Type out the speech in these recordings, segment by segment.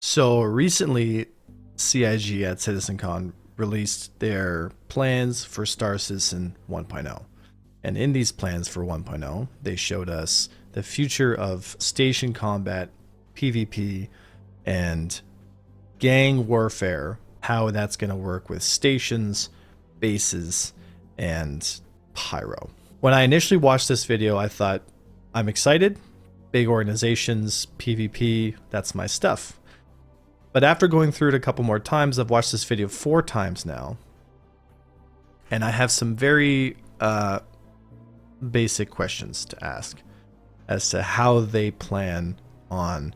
So recently, CIG at CitizenCon released their plans for StarCitizen 1.0. And in these plans for 1.0, they showed us the future of station combat, PvP, and gang warfare, how that's going to work with stations, bases, and Pyro. When I initially watched this video, I thought, I'm excited. Big organizations, PvP, that's my stuff. But after going through it a couple more times, I've watched this video 4 times now, and I have some very basic questions to ask as to how they plan on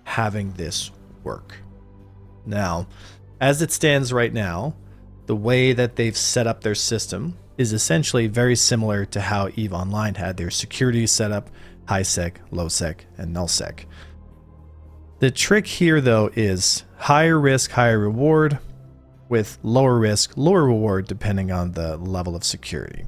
having this work. Now, as it stands right now, the way that they've set up their system is essentially very similar to how EVE Online had their security set up, high sec, low sec, and null sec. The trick here, though, is higher risk, higher reward, with lower risk, lower reward, depending on the level of security.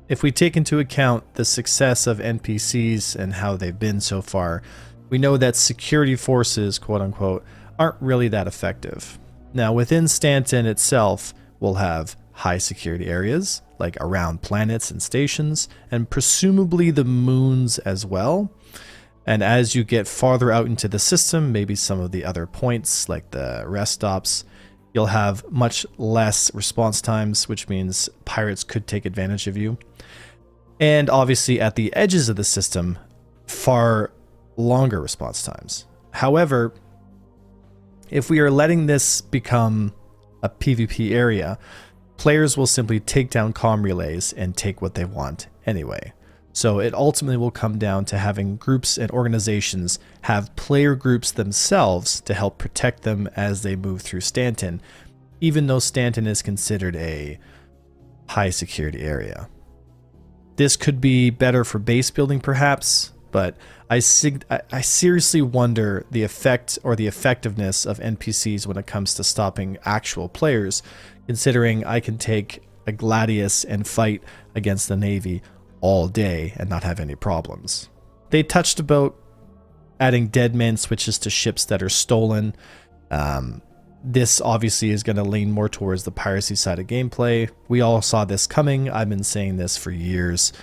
If we take into account the success of NPCs and how they've been so far, we know that security forces, quote unquote, aren't really that effective. Now, within Stanton itself, we'll have high security areas, like around planets and stations, and presumably the moons as well. And as you get farther out into the system, maybe some of the other points like the rest stops, you'll have much less response times, which means pirates could take advantage of you. And obviously at the edges of the system, far longer response times. However, if we are letting this become a PvP area, players will simply take down comm relays and take what they want anyway. So it ultimately will come down to having groups and organizations have player groups themselves to help protect them as they move through Stanton, even though Stanton is considered a high security area. This could be better for base building perhaps, but I seriously wonder the effect or the effectiveness of NPCs when it comes to stopping actual players, considering I can take a Gladius and fight against the Navy all day and not have any problems. They touched about adding dead man switches to ships that are stolen. This obviously is going to lean more towards the piracy side of gameplay. We all saw this coming. I've been saying this for years.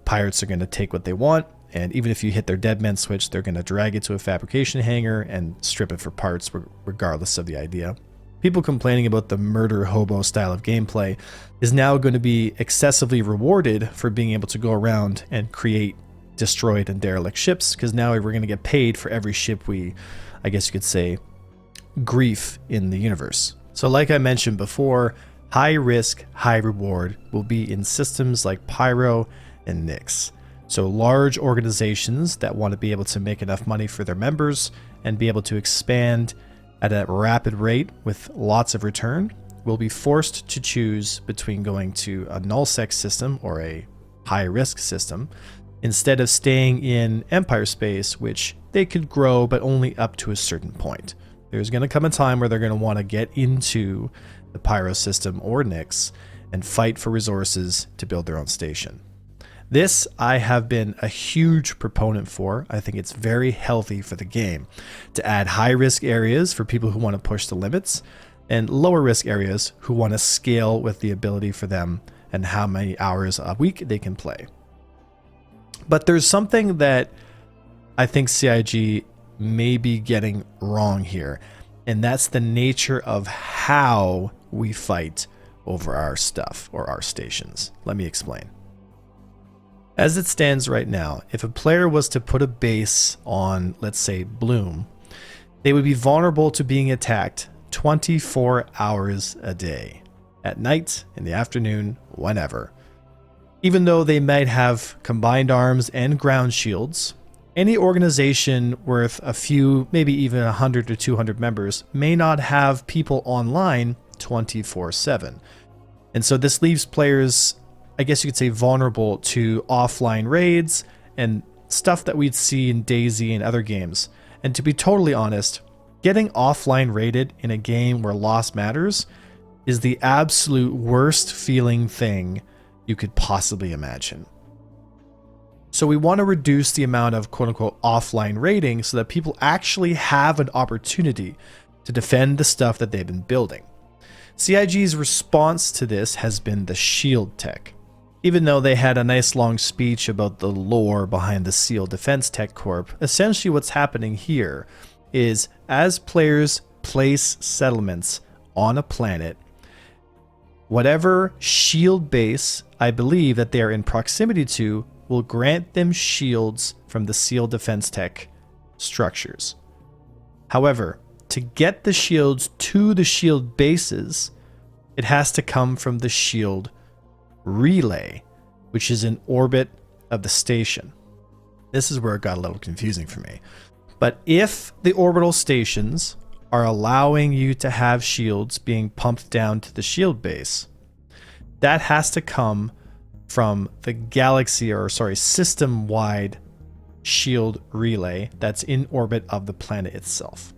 Pirates are going to take what they want, and even if you hit their dead man switch, they're going to drag it to a fabrication hangar and strip it for parts, regardless of the idea. People complaining about the murder hobo style of gameplay is now going to be excessively rewarded for being able to go around and create destroyed and derelict ships, because now we're going to get paid for every ship we, I guess you could say, grief in the universe. So like I mentioned before, high risk, high reward will be in systems like Pyro and Nyx. So large organizations that want to be able to make enough money for their members and be able to expand at a rapid rate with lots of return will be forced to choose between going to a null sec system or a high risk system instead of staying in Empire space, which they could grow but only up to a certain point. There's going to come a time where they're going to want to get into the Pyro system or Nyx and fight for resources to build their own station. This I have been a huge proponent for. I think it's very healthy for the game to add high risk areas for people who want to push the limits and lower risk areas who want to scale with the ability for them and how many hours a week they can play. But there's something that I think CIG may be getting wrong here, and that's the nature of how we fight over our stuff or our stations. Let me explain. As it stands right now, if a player was to put a base on, let's say, Bloom, they would be vulnerable to being attacked 24 hours a day, at night, in the afternoon, whenever. Even though they might have combined arms and ground shields, any organization worth a few, maybe even 100 to 200 members may not have people online 24/7. And so this leaves players, I guess you could say, vulnerable to offline raids and stuff that we'd see in DayZ and other games. And to be totally honest, getting offline raided in a game where loss matters is the absolute worst feeling thing you could possibly imagine. So we want to reduce the amount of quote unquote offline raiding so that people actually have an opportunity to defend the stuff that they've been building. CIG's response to this has been the shield tech. Even though they had a nice long speech about the lore behind the SEAL Defense Tech Corp, essentially what's happening here is as players place settlements on a planet, whatever shield base I believe that they are in proximity to will grant them shields from the SEAL Defense Tech structures. However, to get the shields to the shield bases, it has to come from the shield relay, which is in orbit of the station. This is where it got a little confusing for me. But if the orbital stations are allowing you to have shields being pumped down to the shield base, that has to come from the system-wide shield relay that's in orbit of the planet itself.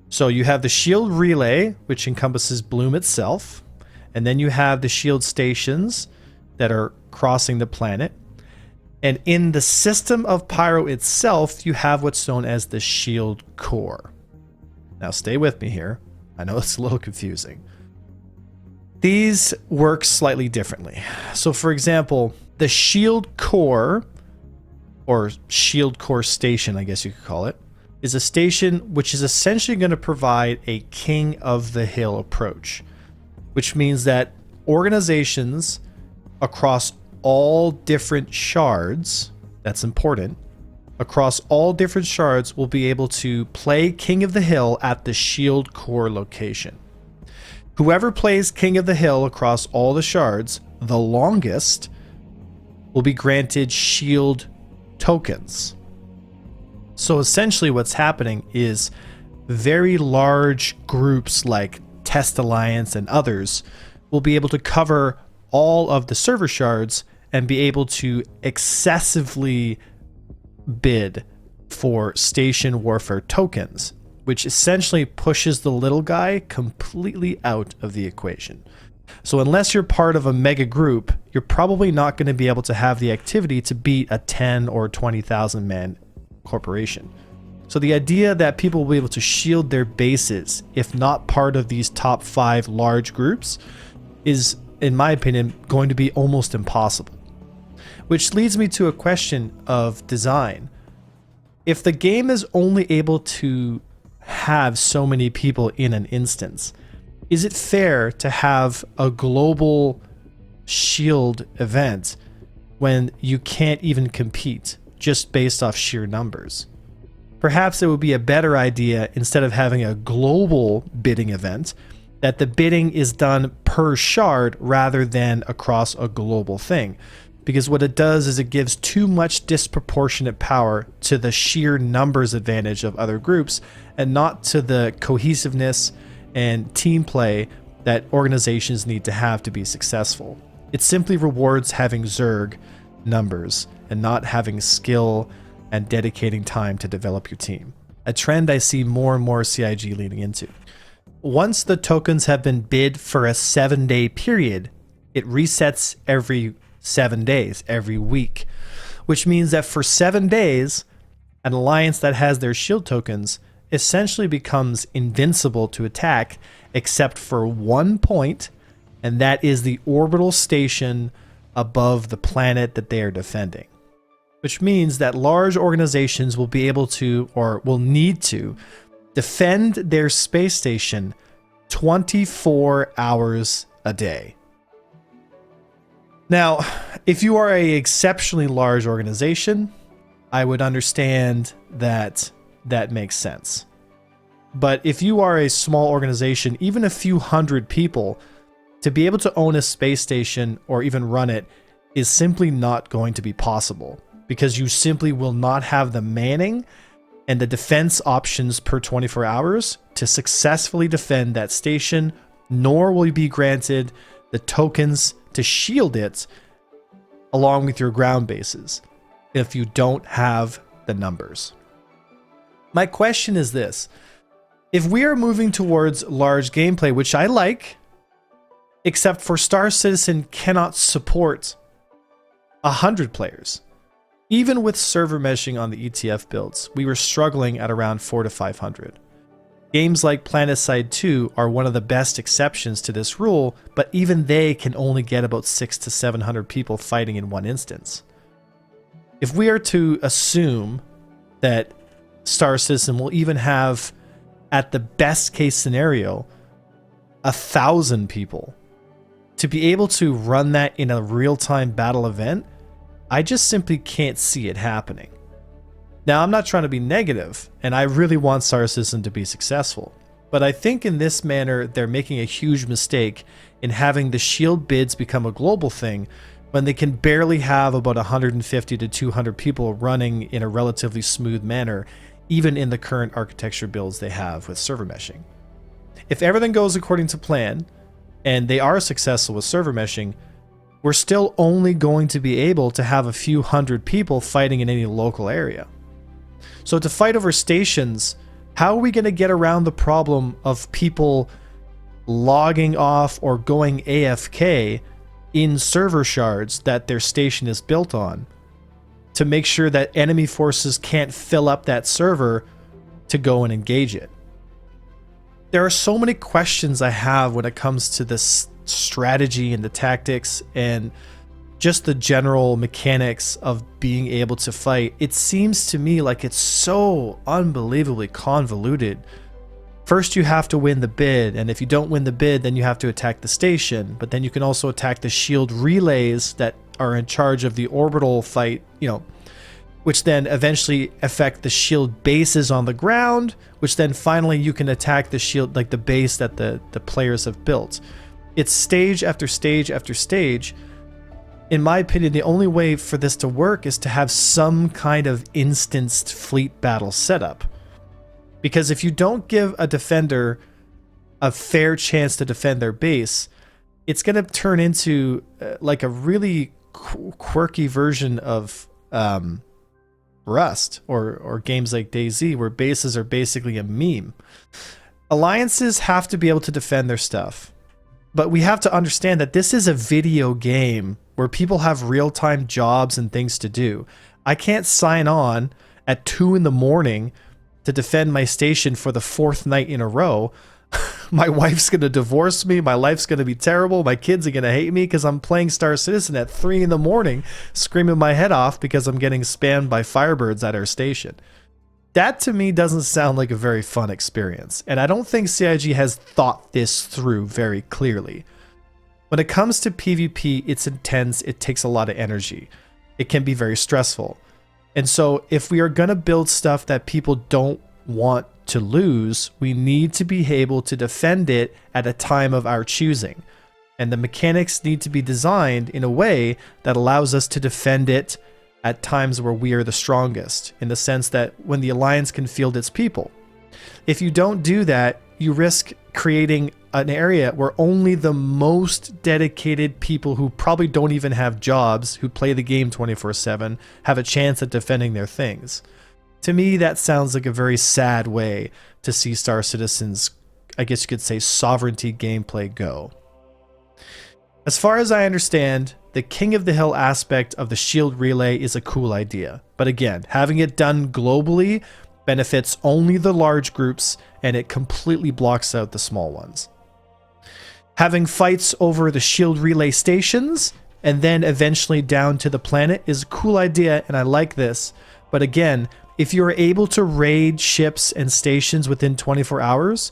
So you have the shield relay, which encompasses Bloom itself, and then you have the shield stations that are crossing the planet. And in the system of Pyro itself, you have what's known as the shield core. Now stay with me here. I know it's a little confusing. These work slightly differently. So for example, the shield core, or shield core station, I guess you could call it, is a station which is essentially going to provide a king of the hill approach, which means that organizations across all different shards, that's important, across all different shards will be able to play King of the Hill at the shield core location. Whoever plays King of the Hill across all the shards the longest will be granted shield tokens. So essentially what's happening is very large groups like Test Alliance and others will be able to cover all of the server shards and be able to excessively bid for station warfare tokens, which essentially pushes the little guy completely out of the equation. So unless you're part of a mega group, you're probably not going to be able to have the activity to beat a 10 or 20,000 man corporation. So the idea that people will be able to shield their bases, if not part of these top 5 large groups, is, in my opinion, going to be almost impossible. Which leads me to a question of design. If the game is only able to have so many people in an instance, is it fair to have a global shield event when you can't even compete just based off sheer numbers? Perhaps it would be a better idea, instead of having a global bidding event, that the bidding is done per shard rather than across a global thing. Because what it does is it gives too much disproportionate power to the sheer numbers advantage of other groups and not to the cohesiveness and team play that organizations need to have to be successful. It simply rewards having Zerg numbers and not having skill and dedicating time to develop your team. A trend I see more and more CIG leaning into. Once the tokens have been bid for a 7-day period, it resets every 7 days, every week, which means that for 7 days, an alliance that has their shield tokens essentially becomes invincible to attack except for one point, and that is the orbital station above the planet that they are defending. Which means that large organizations will be able to, or will need to, defend their space station 24 hours a day. Now, if you are an exceptionally large organization, I would understand that that makes sense. But if you are a small organization, even a few hundred people, to be able to own a space station or even run it is simply not going to be possible, because you simply will not have the manning and the defense options per 24 hours to successfully defend that station, nor will you be granted the tokens to shield it along with your ground bases if you don't have the numbers. My question is this: if we are moving towards large gameplay, which I like, except for StarCitizen cannot support 100 players. Even with server meshing on the ETF builds, we were struggling at around 400 to 500. Games like PlanetSide 2 are one of the best exceptions to this rule, but even they can only get about 600 to 700 people fighting in one instance. If we are to assume that StarCitizen will even have, at the best case scenario, 1,000 people, to be able to run that in a real-time battle event, I just simply can't see it happening. Now, I'm not trying to be negative, and I really want StarCitizen to be successful, but I think in this manner, they're making a huge mistake in having the shield bids become a global thing when they can barely have about 150 to 200 people running in a relatively smooth manner, even in the current architecture builds they have with server meshing. If everything goes according to plan, and they are successful with server meshing, we're still only going to be able to have a few hundred people fighting in any local area. So to fight over stations, how are we going to get around the problem of people logging off or going AFK in server shards that their station is built on to make sure that enemy forces can't fill up that server to go and engage it? There are so many questions I have when it comes to this strategy and the tactics and just the general mechanics of being able to fight. It seems to me like it's so unbelievably convoluted. First, you have to win the bid, and if you don't win the bid, then you have to attack the station, but then you can also attack the shield relays that are in charge of the orbital fight, which then eventually affect the shield bases on the ground, which then finally you can attack the shield, like the base that the players have built. It's stage after stage after stage. In my opinion, the only way for this to work is to have some kind of instanced fleet battle setup. Because if you don't give a defender a fair chance to defend their base, it's going to turn into like a really quirky version of Rust or games like DayZ, where bases are basically a meme. Alliances have to be able to defend their stuff. But we have to understand that this is a video game where people have real-time jobs and things to do. I can't sign on at 2 in the morning to defend my station for the 4th night in a row. My wife's going to divorce me. My life's going to be terrible. My kids are going to hate me because I'm playing StarCitizen at 3 in the morning, screaming my head off because I'm getting spammed by Firebirds at our station. That to me doesn't sound like a very fun experience, and I don't think CIG has thought this through very clearly. When it comes to PvP, it's intense, it takes a lot of energy. It can be very stressful. And so if we are going to build stuff that people don't want to lose, we need to be able to defend it at a time of our choosing. And the mechanics need to be designed in a way that allows us to defend it at times where we are the strongest, in the sense that when the Alliance can field its people. If you don't do that, you risk creating an area where only the most dedicated people who probably don't even have jobs, who play the game 24/7, have a chance at defending their things. To me, that sounds like a very sad way to see StarCitizen's, I guess you could say, sovereignty gameplay go. As far as I understand, the King of the Hill aspect of the shield relay is a cool idea. But again, having it done globally benefits only the large groups, and it completely blocks out the small ones. Having fights over the shield relay stations and then eventually down to the planet is a cool idea, and I like this. But again, if you're able to raid ships and stations within 24 hours,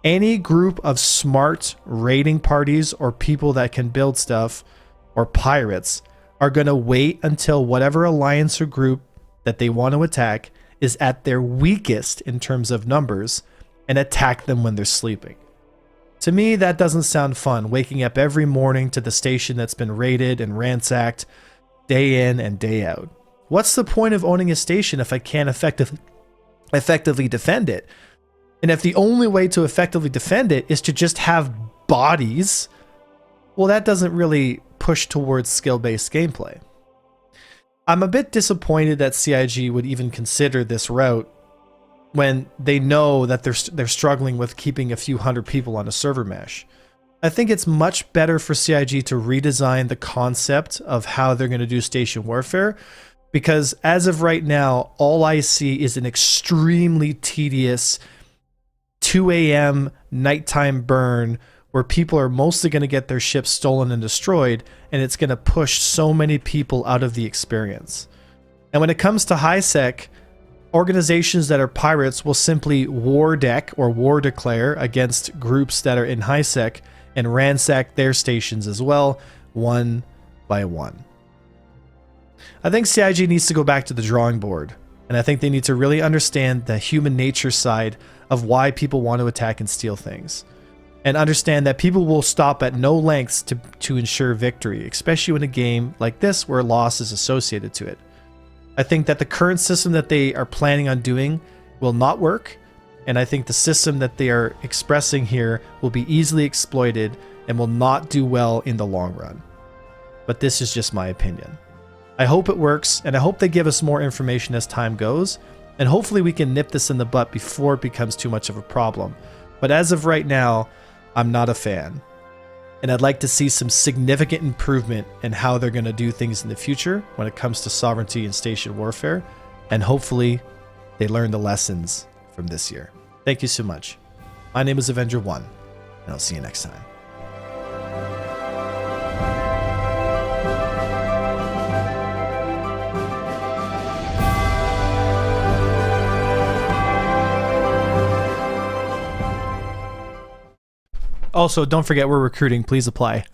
any group of smart raiding parties or people that can build stuff, or pirates, are going to wait until whatever alliance or group that they want to attack is at their weakest in terms of numbers and attack them when they're sleeping. To me, that doesn't sound fun, waking up every morning to the station that's been raided and ransacked day in and day out. What's the point of owning a station if I can't effectively defend it? And if the only way to effectively defend it is to just have bodies, well, that doesn't really push towards skill-based gameplay. I'm a bit disappointed that CIG would even consider this route when they know that they're struggling with keeping a few hundred people on a server mesh. I think it's much better for CIG to redesign the concept of how they're going to do station warfare, Because as of right now, all I see is an extremely tedious 2 a.m. nighttime burn where people are mostly going to get their ships stolen and destroyed, and it's going to push so many people out of the experience. And when it comes to HiSec, organizations that are pirates will simply war deck or war declare against groups that are in HiSec and ransack their stations as well, one by one. I think CIG needs to go back to the drawing board, and I think they need to really understand the human nature side of why people want to attack and steal things, and understand that people will stop at no lengths to ensure victory, especially in a game like this where loss is associated to it. I think that the current system that they are planning on doing will not work, and I think the system that they are expressing here will be easily exploited and will not do well in the long run. But this is just my opinion. I hope it works, and I hope they give us more information as time goes, and hopefully we can nip this in the butt before it becomes too much of a problem. But as of right now, I'm not a fan. And I'd like to see some significant improvement in how they're going to do things in the future when it comes to sovereignty and station warfare, and hopefully they learn the lessons from this year. Thank you so much. My name is Avenger1, and I'll see you next time. Also, don't forget we're recruiting. Please apply.